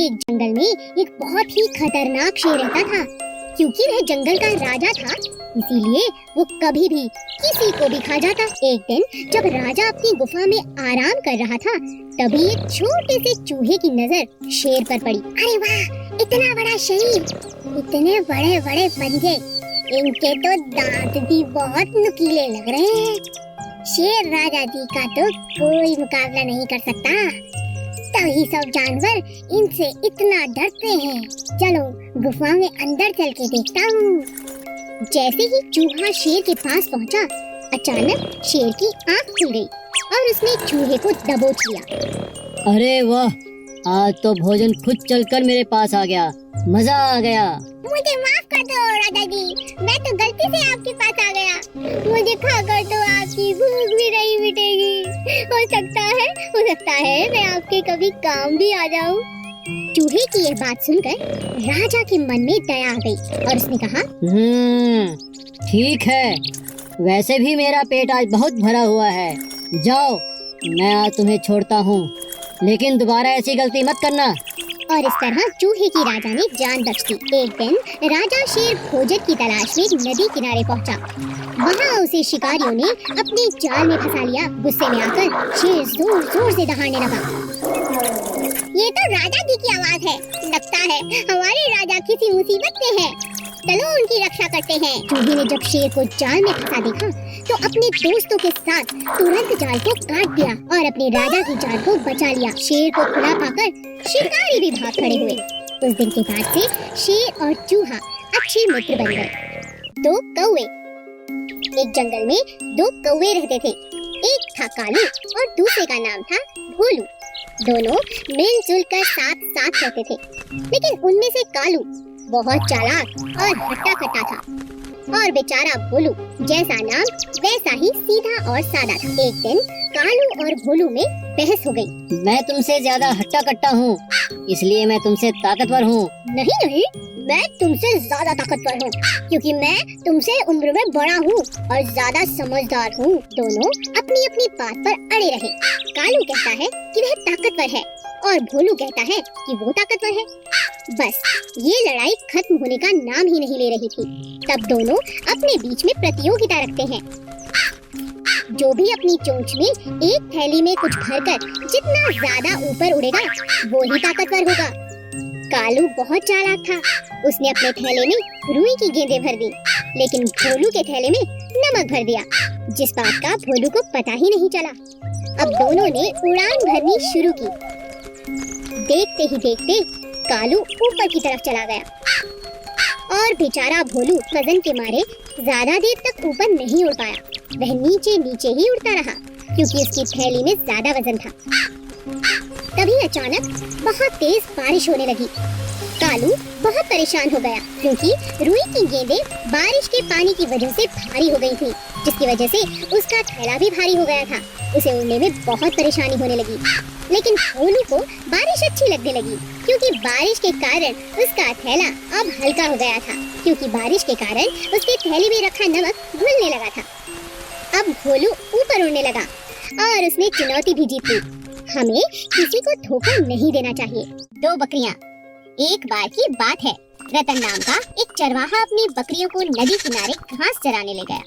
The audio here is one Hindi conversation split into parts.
एक जंगल में एक बहुत ही खतरनाक शेर रहता था। क्योंकि वह जंगल का राजा था, इसीलिए वो कभी भी किसी को भी खा जाता। एक दिन जब राजा अपनी गुफा में आराम कर रहा था, तभी एक छोटे से चूहे की नजर शेर पर पड़ी। अरे वाह, इतना बड़ा शरीर, इतने बड़े बड़े पंजे, इनके तो दांत भी बहुत नुकीले लग रहे हैं। शेर राजा जी का तो कोई मुकाबला नहीं कर सकता। तभी सब जानवर इनसे इतना डरते हैं। चलो गुफा में अंदर चल के देखता हूँ। जैसे ही चूहा शेर के पास पहुँचा, अचानक शेर की आँख खुल गई और उसने चूहे को दबोच लिया। अरे वाह, आज तो भोजन खुद चलकर मेरे पास आ गया, मजा आ गया। मुझे माफ कर दो राजा जी, मैं तो गलती से आपके पास आ गया। मुझे खाकर तो आपकी भूख भी नहीं मिटेगी। हो सकता है मैं आपके कभी काम भी आ जाऊं। चूहे की यह बात सुनकर राजा के मन में दया आ गई और उसने कहा, ठीक है, वैसे भी मेरा पेट आज बहुत भरा हुआ है। जाओ, मैं आज तुम्हें छोड़ता हूँ, लेकिन दोबारा ऐसी गलती मत करना। और इस तरह चूहे की राजा ने जान बख्श दी। एक दिन राजा शेर भोजन की तलाश में नदी किनारे पहुंचा। वहां उसे शिकारियों ने अपने जाल में फंसा लिया। गुस्से में आकर शेर जोर जोर से दहाड़ने लगा। ये तो राजा जी की आवाज है। लगता है हमारे राजा किसी मुसीबत में है। चलो उनकी रक्षा करते हैं। चूहे ने जब शेर को जाल में फंसा देखा, तो अपने दोस्तों के साथ तुरंत जाल को काट दिया और अपने राजा की जान को बचा लिया। शेर को खुला पाकर शिकारी भी भाग खड़े हुए। उस दिन के बाद से शेर और चूहा अच्छे मित्र बन गए। दो कौवे। एक जंगल में दो कौवे रहते थे। एक था कालू और दूसरे का नाम था भोलू। दोनों मिलजुल कर साथ साथ रहते थे, लेकिन उनमें से कालू बहुत चालाक और हट्टा कट्टा था और बेचारा भोलू जैसा नाम वैसा ही सीधा और सादा था। एक दिन कालू और भोलू में बहस हो गई। मैं तुमसे ज्यादा हट्टा कट्टा हूँ, इसलिए मैं तुमसे ताकतवर हूँ। नहीं, मैं तुमसे ज्यादा ताकतवर हूँ, क्योंकि मैं तुमसे उम्र में बड़ा हूँ और ज्यादा समझदार हूँ। दोनों अपनी अपनी बात पर अड़े रहे। कालू कहता है कि वह ताकतवर है और भोलू कहता है कि वो ताकतवर है। बस ये लड़ाई खत्म होने का नाम ही नहीं ले रही थी। तब दोनों अपने बीच में प्रतियोगिता रखते हैं। जो भी अपनी चोंच में एक थैली में कुछ भरकर जितना ज्यादा ऊपर उड़ेगा, वो ही ताकतवर होगा। कालू बहुत चालाक था। उसने अपने थैले में रुई की गेंदें भर दी, लेकिन भोलू के थैले में नमक भर दिया, जिस बात का भोलू को पता ही नहीं चला। अब दोनों ने उड़ान भरनी शुरू की। देखते ही देखते कालू ऊपर की तरफ चला गया और बेचारा भोलू वजन के मारे ज्यादा देर तक ऊपर नहीं उड़ पाया। वह नीचे नीचे ही उड़ता रहा, क्योंकि उसकी थैली में ज्यादा वजन था। तभी अचानक बहुत तेज बारिश होने लगी। कालू बहुत परेशान हो गया, क्योंकि रुई की गेंदें बारिश के पानी की वजह से भारी हो गई थी, जिसकी वजह से उसका थैला भी भारी हो गया था। उसे उड़ने में बहुत परेशानी होने लगी। लेकिन भोलू को बारिश अच्छी लगने लगी, क्योंकि बारिश के कारण उसका थैला अब हल्का हो गया था, क्योंकि बारिश के कारण उसके थैले में रखा नमक घुलने लगा था। अब भोलू ऊपर उड़ने लगा और उसने चुनौती भी जीत ली। हमें किसी को धोखा नहीं देना चाहिए। दो बकरियां। एक बार की बात है, रतन नाम का एक चरवाहा अपनी बकरियों को नदी किनारे घास चराने ले गया।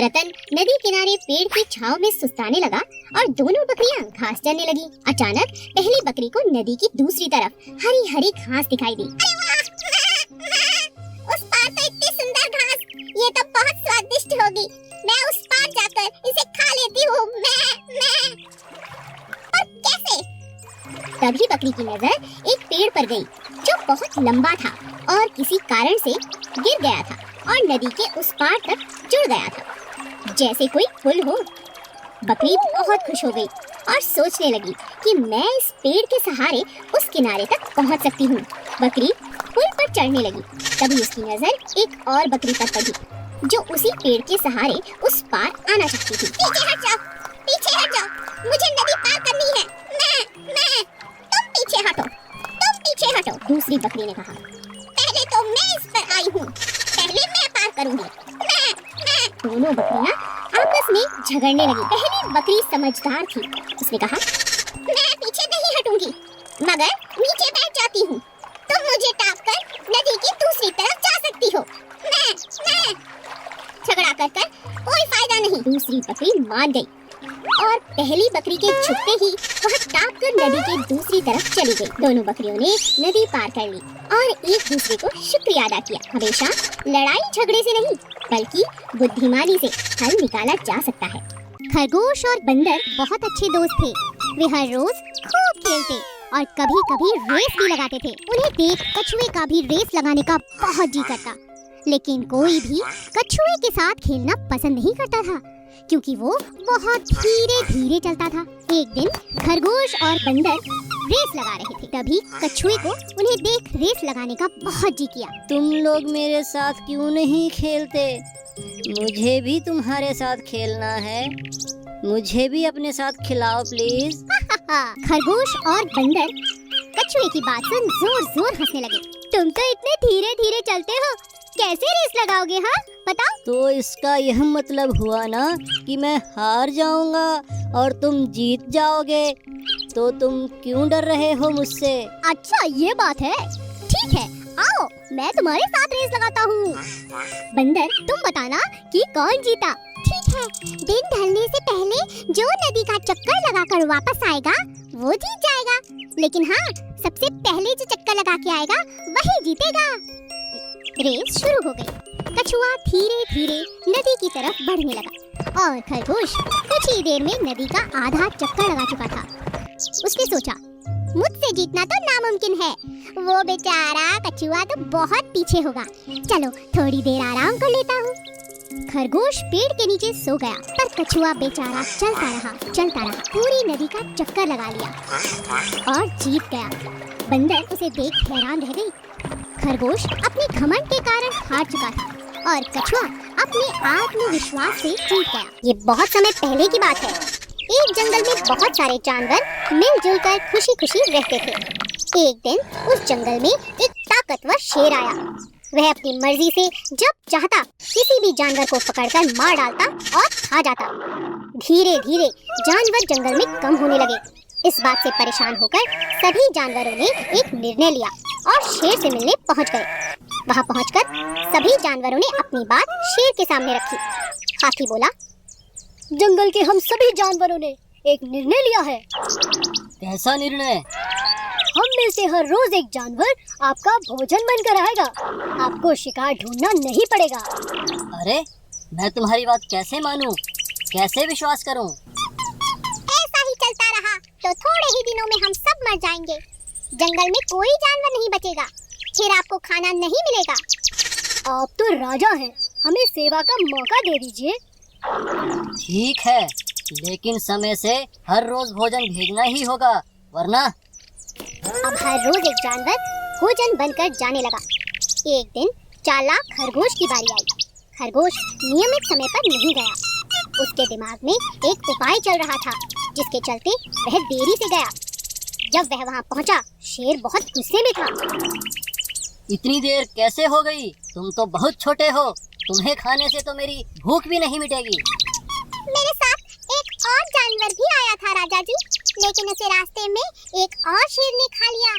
रतन नदी किनारे पेड़ की छांव में सुस्ताने लगा और दोनों बकरियां घास चरने लगी। अचानक पहली बकरी को नदी की दूसरी तरफ हरी हरी घास दिखाई दी। उस पार तो इतनी सुंदर घास, ये तो बहुत स्वादिष्ट होगी। मैं उस पार जाकर इसे खा लेती हूँ। मैं। और कैसे? तभी बकरी की नजर एक पेड़ पर गई, जो बहुत लंबा था और किसी कारण से गिर गया था और नदी के उस पार तक जुड़ गया था, जैसे कोई पुल हो। बकरी बहुत खुश हो गई और सोचने लगी कि मैं इस पेड़ के सहारे उस किनारे तक पहुंच सकती हूँ। बकरी पुल पर चढ़ने लगी। तभी उसकी नजर एक और बकरी पर पड़ी, जो उसी पेड़ के सहारे उस पार आना चाहती थी। पीछे हट जाओ, मुझे नदी पार करनी है। मैं। तुम पीछे हटो। दूसरी बकरी ने कहा, पहले तो मैं इस पर आई हूँ, पहले मैं पार करूंगी। मैं। दोनों बकरियां आपस में झगड़ने लगी। पहली बकरी समझदार थी। उसने कहा, मैं पीछे नहीं हटूंगी, मगर नीचे बैठ जाती हूँ। तुम मुझे टाप कर नदी की दूसरी तरफ जा सकती हो। मैं झगड़ा कर कोई फायदा नहीं। दूसरी बकरी मान गई और पहली बकरी के छुपते ही वह टाप कर नदी के दूसरी तरफ चली गई। दोनों बकरियों ने नदी पार कर ली और एक दूसरे को शुक्रिया अदा किया। हमेशा लड़ाई झगड़े से नहीं बल्कि बुद्धिमानी से हल निकाला जा सकता है। खरगोश और बंदर बहुत अच्छे दोस्त थे। वे हर रोज खूब खेलते और कभी कभी रेस भी लगाते थे। उन्हें देख कछुए का भी रेस लगाने का बहुत जी करता, लेकिन कोई भी कछुए के साथ खेलना पसंद नहीं करता था क्योंकि वो बहुत धीरे धीरे चलता था। एक दिन खरगोश और बंदर रेस लगा रहे थे। तभी कछुए को उन्हें देख रेस लगाने का बहुत जी किया। तुम लोग मेरे साथ क्यों नहीं खेलते? मुझे भी तुम्हारे साथ खेलना है। मुझे भी अपने साथ खिलाओ प्लीज। खरगोश और बंदर कछुए की बात सुन जोर जोर हंसने लगे। तुम तो इतने धीरे धीरे चलते हो, कैसे रेस लगाओगे? हाँ बताओ। तो इसका यह मतलब हुआ ना कि मैं हार जाऊंगा और तुम जीत जाओगे। तो तुम क्यों डर रहे हो मुझसे? अच्छा ये बात है, ठीक है आओ मैं तुम्हारे साथ रेस लगाता हूँ। बंदर तुम बताना कि कौन जीता। ठीक है, दिन ढलने से पहले जो नदी का चक्कर लगाकर वापस आएगा वो जीत जाएगा। लेकिन हाँ, सबसे पहले जो चक्कर लगा के आएगा वही जीतेगा। रेस शुरू हो गई। कछुआ धीरे धीरे नदी की तरफ बढ़ने लगा और खरगोश कुछ ही देर में नदी का आधा चक्कर लगा चुका था। उसने सोचा मुझसे जीतना तो नामुमकिन है, वो बेचारा कछुआ तो बहुत पीछे होगा। चलो थोड़ी देर आराम कर लेता हूँ। खरगोश पेड़ के नीचे सो गया, पर कछुआ बेचारा चलता रहा, पूरी नदी का चक्कर लगा लिया और जीत गया। बंदर उसे देख हैरान रह गई। खरगोश अपने घमंड के कारण हार चुका था और कछुआ अपने आत्मविश्वास से जीत गया। ये बहुत समय पहले की बात है। एक जंगल में बहुत सारे जानवर मिलजुल कर खुशी खुशी रहते थे। एक दिन उस जंगल में एक ताकतवर शेर आया। वह अपनी मर्जी से जब चाहता किसी भी जानवर को पकड़कर मार डालता और खा जाता। धीरे धीरे जानवर जंगल में कम होने लगे। इस बात से परेशान होकर सभी जानवरों ने एक निर्णय लिया और शेर से मिलने पहुंच गए। वहां पहुंचकर सभी जानवरों ने अपनी बात शेर के सामने रखी। हाथी बोला, जंगल के हम सभी जानवरों ने एक निर्णय लिया है। कैसा निर्णय? हम में से हर रोज एक जानवर आपका भोजन बनकर आएगा। आपको शिकार ढूंढना नहीं पड़ेगा। अरे मैं तुम्हारी बात कैसे मानूं? कैसे विश्वास करूं? ऐसा ही चलता रहा तो थोड़े ही दिनों में हम सब मर जाएंगे। जंगल में कोई जानवर नहीं बचेगा, फिर आपको खाना नहीं मिलेगा। आप तो राजा हैं, हमें सेवा का मौका दे दीजिए। ठीक है, लेकिन समय से हर रोज भोजन भेजना ही होगा, वरना। अब हर रोज एक जानवर भोजन बनकर जाने लगा। एक दिन चालाक खरगोश की बारी आई। खरगोश नियमित समय पर नहीं गया। उसके दिमाग में एक उपाय चल रहा था, जिसके चलते वह देरी से गया। जब वह वहां पहुंचा, शेर बहुत गुस्से में था। इतनी देर कैसे हो गई? तुम तो बहुत छोटे हो। तुम्हें खाने से तो मेरी भूख भी नहीं मिटेगी। मेरे साथ एक और जानवर भी आया था राजा जी, लेकिन उसे रास्ते में एक और शेर ने खा लिया।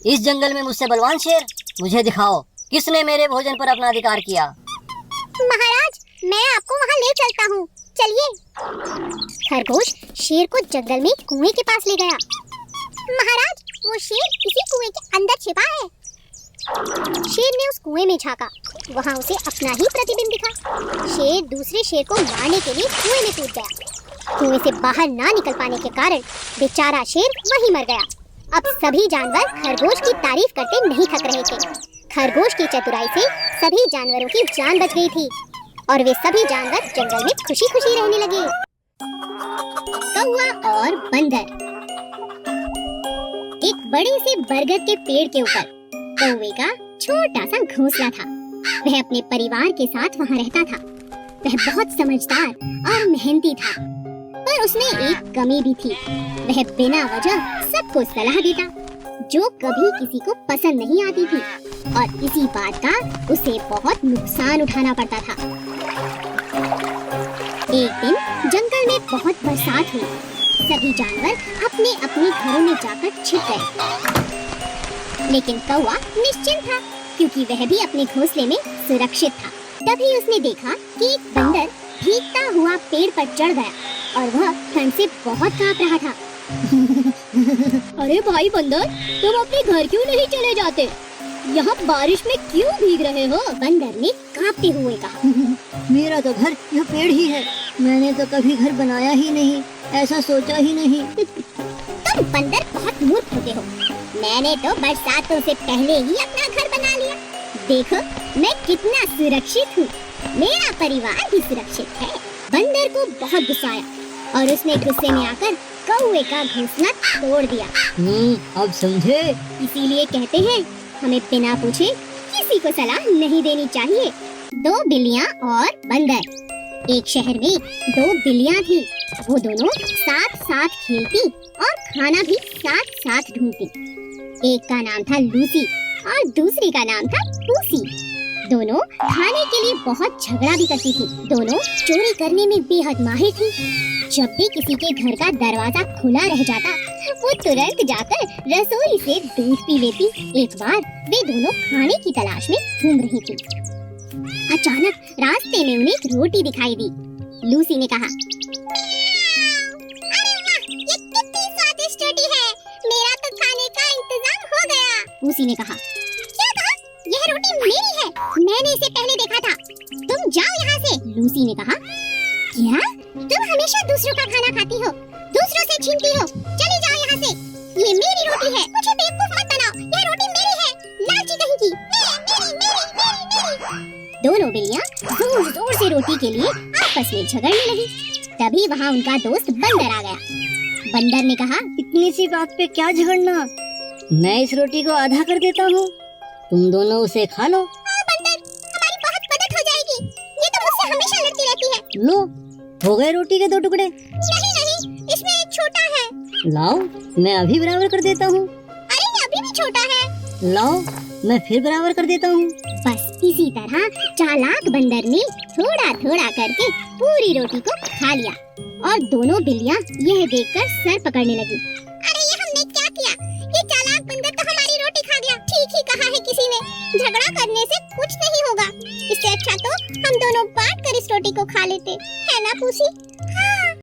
इस जंगल में मुझसे बलवान शेर? मुझे दिखाओ, किसने मेरे भोजन पर अपना अधिकार किया? महाराज, मैं आपको वहाँ ले चलता हूँ, चलिए। खरगोश शेर को जंगल में कुएं के पास ले गया। महाराज, वो शेर किसी कुएं के अंदर छिपा है। शेर ने उस कुएं में झांका, वहाँ उसे अपना ही प्रतिबिंब दिखा। शेर दूसरे शेर को मारने के लिए कुएं में कूद गया। कुएं से बाहर ना निकल पाने के कारण बेचारा शेर वहीं मर गया। अब सभी जानवर खरगोश की तारीफ करते नहीं थक रहे थे। खरगोश की चतुराई से सभी जानवरों की जान बच गई थी और वे सभी जानवर जंगल में खुशी खुशी रहने लगे। कौवा और बंदर। एक बड़े से बरगद के पेड़ के ऊपर कौवे का छोटा सा घोंसला था। वह अपने परिवार के साथ वहाँ रहता था। वह बहुत समझदार और मेहनती था, पर उसमें एक कमी भी थी। वह बिना वजह सबको सलाह देता, जो कभी किसी को पसंद नहीं आती थी, और इसी बात का उसे बहुत नुकसान उठाना पड़ता था। एक दिन जंगल में बहुत बरसात हुई। सभी जानवर अपने अपने घरों में जाकर छिप गए। लेकिन कौवा निश्चिंत था, क्योंकि वह भी अपने घोंसले में सुरक्षित था। तभी उसने देखा कि एक बंदर भीगता हुआ पेड़ पर चढ़ गया और वह ठंड से बहुत कांप रहा था। अरे भाई बंदर, तुम अपने घर क्यों नहीं चले जाते? यहाँ बारिश में क्यों भीग रहे हो? बंदर ने कांपते हुए कहा। मेरा तो घर यह पेड़ ही है। मैंने तो कभी घर बनाया ही नहीं, ऐसा सोचा ही नहीं। तुम बंदर बहुत मूर्ख होते हो। मैंने तो बरसातों से पहले ही अपना घर बना लिया। देखो मैं कितना सुरक्षित हूँ। मेरा परिवार भी सुरक्षित है। बंदर को बहुत गुस्सा आया और उसने गुस्से में आकर कौवे का घोंसला तोड़ दिया। अब समझे? इसीलिए कहते हैं हमें बिना पूछे किसी को सलाह नहीं देनी चाहिए। दो बिल्लियाँ और बंदर। एक शहर में दो बिल्लियाँ थी। वो दोनों साथ साथ खेलती और खाना भी साथ साथ ढूंढती। एक का नाम था लूसी और दूसरी का नाम था पूसी। दोनों खाने के लिए बहुत झगड़ा भी करती थी। दोनों चोरी करने में बेहद माहिर थी। जब भी किसी के घर का दरवाजा खुला रह जाता, वो तुरंत जाकर रसोई से दूध पी लेती। एक बार वे दोनों खाने की तलाश में घूम रही थी। अचानक रास्ते में उन्हें एक रोटी दिखाई दी। लूसी ने कहा, अरे वाह, ये कितनी स्वादिष्ट रोटी है। मेरा तो खाने का इंतजाम हो गया। पूसी ने कहा, क्या कहा? यह रोटी मेरी है। मैंने इसे पहले देखा था। तुम जाओ यहाँ से। लूसी ने कहा, क्या? तुम हमेशा दूसरों का खाना खाती हो, दूसरों से छीनती हो। चली जाओ यहाँ से। ये मेरी रोटी है। मुझे बेवकूफ मत बनाओ। यह रोटी मेरी है। लालची कहीं की। मेरी। दोनों बिल्लियाँ जोर जोर से रोटी के लिए आपस में झगड़ने लगी। तभी वहाँ उनका दोस्त बंदर आ गया। बंदर ने कहा, इतनी सी बात पे क्या झगड़ना? मैं इस रोटी को आधा कर देता हूँ, तुम दोनों उसे खा लो। बंदर, हमारी बहुत मदद हो जाएगी। ये तो मुझसे हमेशा लड़ती रहती है। लो, हो गए रोटी के 2 टुकड़े। नहीं, इसमें एक छोटा है। लाओ, मैं अभी बराबर कर देता हूँ। अरे ये अभी भी छोटा है। लाओ, मैं फिर बराबर कर देता हूँ। बस इसी तरह चालाक बंदर ने थोड़ा थोड़ा करके पूरी रोटी को खा लिया और दोनों बिल्लियाँ यह देखकर सर पकड़ने लगी। अरे ये हमने क्या किया? ये चालाक बंदर तो हमारी रोटी खा गया। ठीक ही कहा है किसी ने, झगड़ा करने से कुछ नहीं होगा। इससे अच्छा तो हम दोनों बांट कर इस रोटी को खा लेते, है ना पूसी? हाँ।